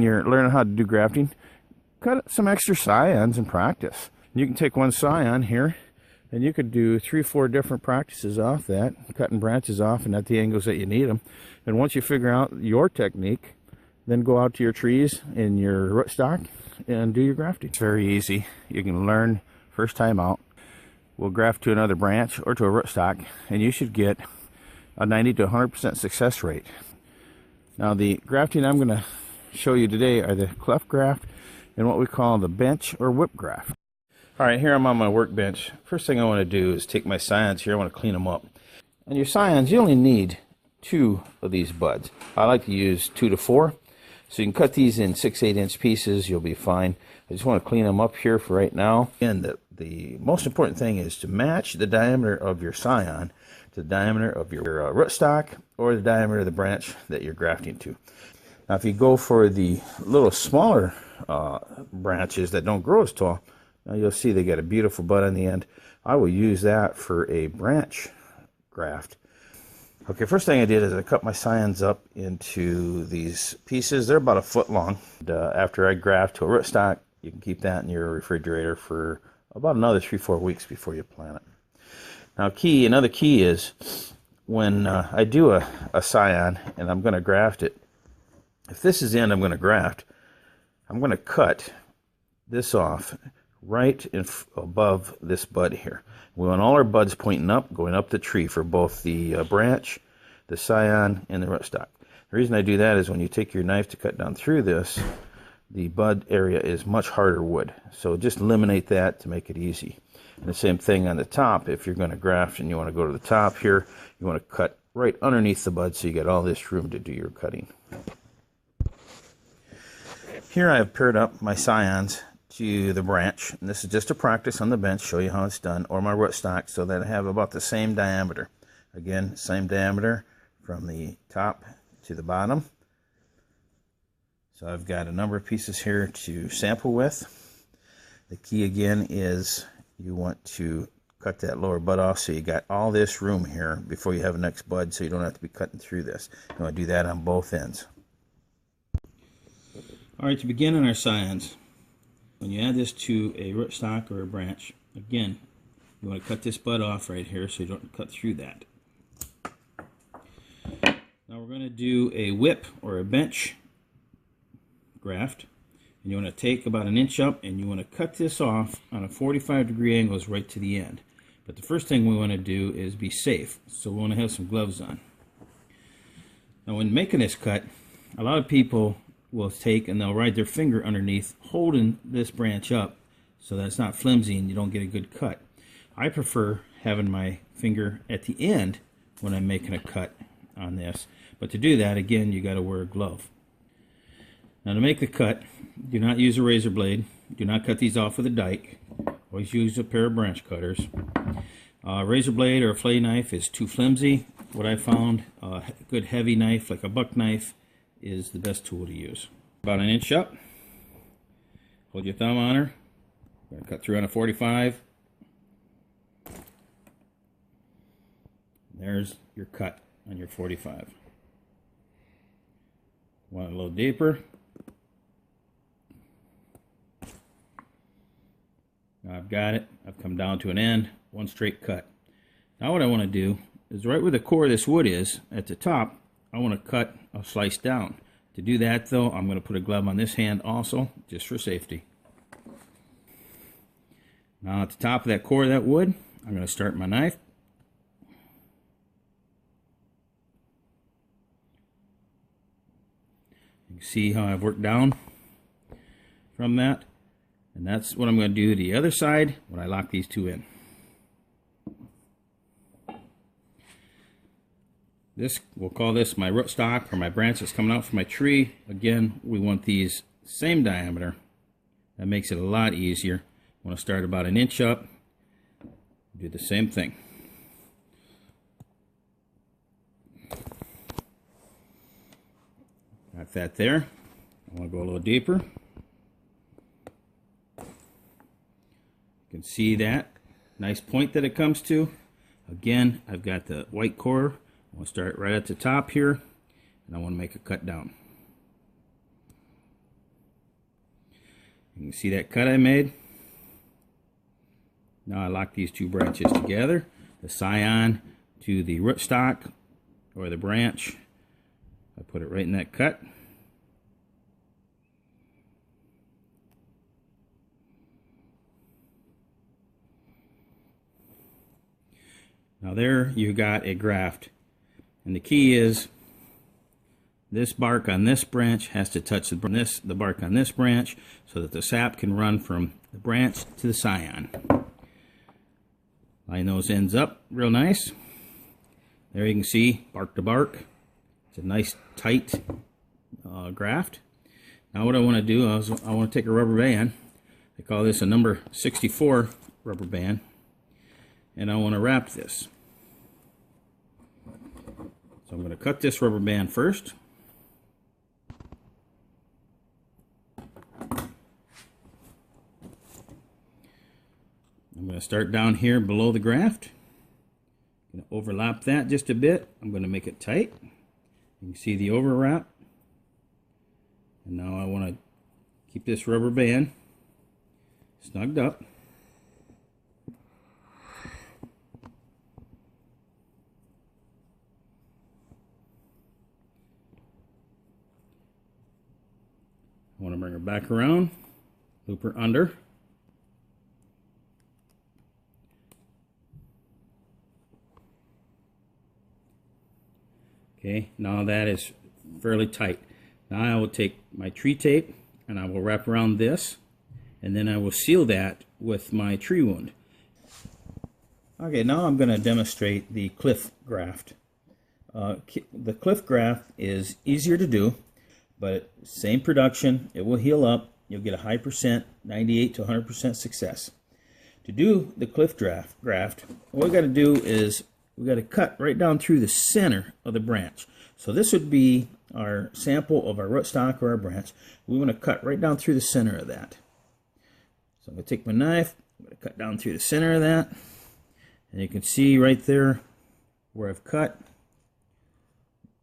you're learning how to do grafting, cut some extra scions and practice. You can take one scion here, and you could do 3 or 4 different practices off that, cutting branches off and at the angles that you need them. And once you figure out your technique, then go out to your trees in your rootstock and do your grafting. It's very easy. You can learn first time out. We'll graft to another branch or to a rootstock, and you should get a 90 to 100% success rate. Now the grafting I'm going to show you today are the cleft graft and what we call the bench or whip graft. Alright, here I'm on my workbench. First thing I want to do is take my scions here. I want to clean them up. And your scions, you only need 2 of these buds. I like to use 2 to 4. So you can cut these in 6/8 inch pieces. You'll be fine. I just want to clean them up here for right now. And the most important thing is to match the diameter of your scion to the diameter of your rootstock or the diameter of the branch that you're grafting to. Now if you go for the little smaller branches that don't grow as tall, now you'll see they got a beautiful bud on the end. I will use that for a branch graft. Okay, first thing I did is I cut my scions up into these pieces. They're about 1 foot long. And, after I graft to a rootstock, you can keep that in your refrigerator for about another 3 or 4 weeks before you plant it. Now another key is when I do a scion and I'm going to graft it, if this is the end I'm going to graft, I'm going to cut this off right above this bud here. We want all our buds pointing up, going up the tree for both the branch, the scion, and the rootstock. The reason I do that is when you take your knife to cut down through this, the bud area is much harder wood. So just eliminate that to make it easy. And the same thing on the top. If you're going to graft and you want to go to the top here, you want to cut right underneath the bud so you get all this room to do your cutting. Here I have paired up my scions to the branch, and this is just a practice on the bench, show you how it's done, or my rootstock, so that I have about the same diameter. Again, same diameter from the top to the bottom. So I've got a number of pieces here to sample with. The key again is you want to cut that lower bud off so you got all this room here before you have a next bud, so you don't have to be cutting through this. You want to do that on both ends. Alright, to begin on our scions, when you add this to a rootstock or a branch, again, you want to cut this bud off right here so you don't cut through that. Now we're going to do a whip or a bench graft. And you want to take about 1 inch up and you want to cut this off on a 45-degree angle right to the end. But the first thing we want to do is be safe. So we want to have some gloves on. Now when making this cut, a lot of people will take and they'll ride their finger underneath holding this branch up so that it's not flimsy and you don't get a good cut. I prefer having my finger at the end when I'm making a cut on this, but to do that, again, you got to wear a glove. Now to make the cut, do not use a razor blade, do not cut these off with a dike, always use a pair of branch cutters. A razor blade or a fillet knife is too flimsy. What I found, a good heavy knife like a buck knife is the best tool to use. About 1 inch up, hold your thumb on her, we're going to cut through on a 45. There's your cut on your 45. Want it a little deeper. Now I've got it, I've come down to an end, one straight cut. Now what I want to do is right where the core of this wood is, at the top, I want to cut a slice down. To do that though, I'm going to put a glove on this hand also, just for safety. Now at the top of that core of that wood, I'm going to start my knife. You can see how I've worked down from that. And that's what I'm going to do to the other side when I lock these two in. This, we'll call this my rootstock or my branch that's coming out from my tree. Again, we want these same diameter. That makes it a lot easier. I want to start about 1 inch up. Do the same thing. Got that there. I want to go a little deeper. You can see that nice point that it comes to. Again, I've got the white core. I want to start right at the top here, and I want to make a cut down. You can see that cut I made. Now I lock these two branches together, the scion to the rootstock or the branch. I put it right in that cut. Now there you got a graft. And the key is this bark on this branch has to touch the bark on this branch so that the sap can run from the branch to the scion. Line those ends up real nice. There you can see bark to bark. It's a nice tight graft. Now what I want to do is I want to take a rubber band. I call this a number 64 rubber band. And I want to wrap this. So I'm going to cut this rubber band first. I'm going to start down here below the graft. I'm going to overlap that just a bit. I'm going to make it tight. You can see the overwrap. And now I want to keep this rubber band snugged up. I want to bring her back around, loop her under. Okay, now that is fairly tight. Now I will take my tree tape and I will wrap around this, and then I will seal that with my tree wound. Okay, now I'm going to demonstrate the Cleft graft. The Cleft graft is easier to do, but same production. It will heal up. You'll get a high percent, 98 to 100% success. To do the Cleft graft, what we got to do is we got to cut right down through the center of the branch. So this would be our sample of our rootstock or our branch. We want to cut right down through the center of that. So I'm going to take my knife, I'm going to cut down through the center of that, and you can see right there where I've cut,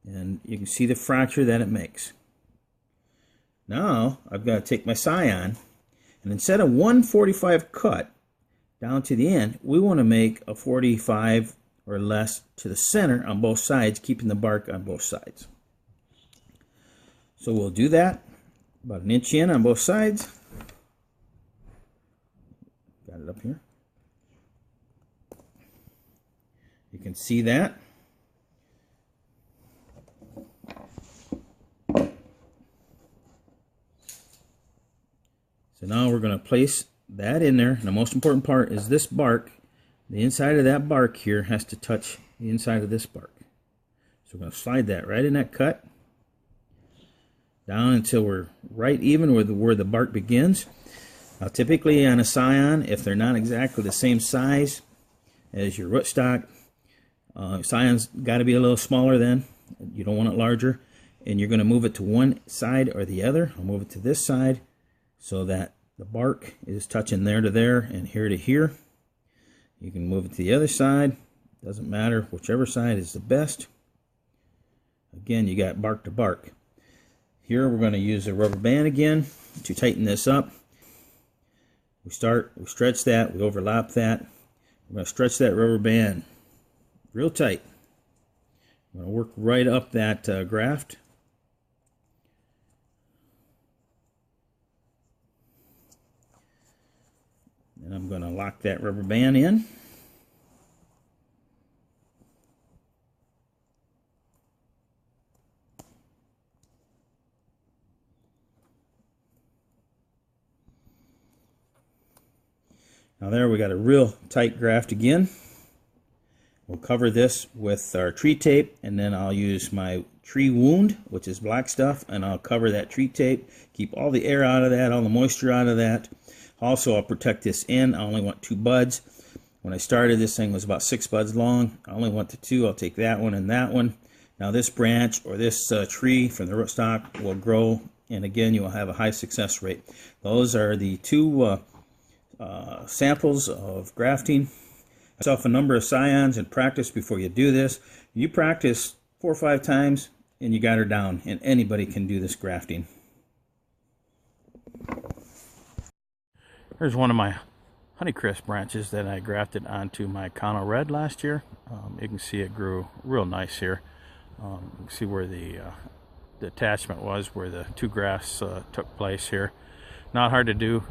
and you can see the fracture that it makes. Now I've got to take my scion, and instead of 1/45 cut down to the end, we want to make a 45 or less to the center on both sides, keeping the bark on both sides. So we'll do that about 1 inch in on both sides. Got it up here. You can see that. So now we're going to place that in there. And the most important part is this bark. The inside of that bark here has to touch the inside of this bark. So we're going to slide that right in that cut down until we're right even with where the bark begins. Now typically on a scion, if they're not exactly the same size as your rootstock, scion's got to be a little smaller then. You don't want it larger. And you're going to move it to one side or the other. I'll move it to this side so that the bark is touching there to there and here to here. You can move it to the other side. Doesn't matter, whichever side is the best. Again, you got bark to bark. Here we're going to use a rubber band again to tighten this up. We stretch that, we overlap that. We're going to stretch that rubber band real tight. I'm going to work right up that graft. And I'm going to lock that rubber band in. Now there we got a real tight graft again. We'll cover this with our tree tape, and then I'll use my tree wound, which is black stuff, and I'll cover that tree tape, keep all the air out of that, all the moisture out of that. Also, I'll protect this end. I only want 2 buds. When I started, this thing was about 6 buds long. I only want the 2. I'll take that one and that one. Now this branch or this tree from the rootstock will grow, and again, you will have a high success rate. Those are the 2 samples of grafting. Yourself a number of scions and practice before you do this. You practice 4 or 5 times, and you got her down, and anybody can do this grafting. Here's one of my Honeycrisp branches that I grafted onto my Cano Red last year. You can see it grew real nice here. You can see where the attachment was, where the two grafts took place here. Not hard to do.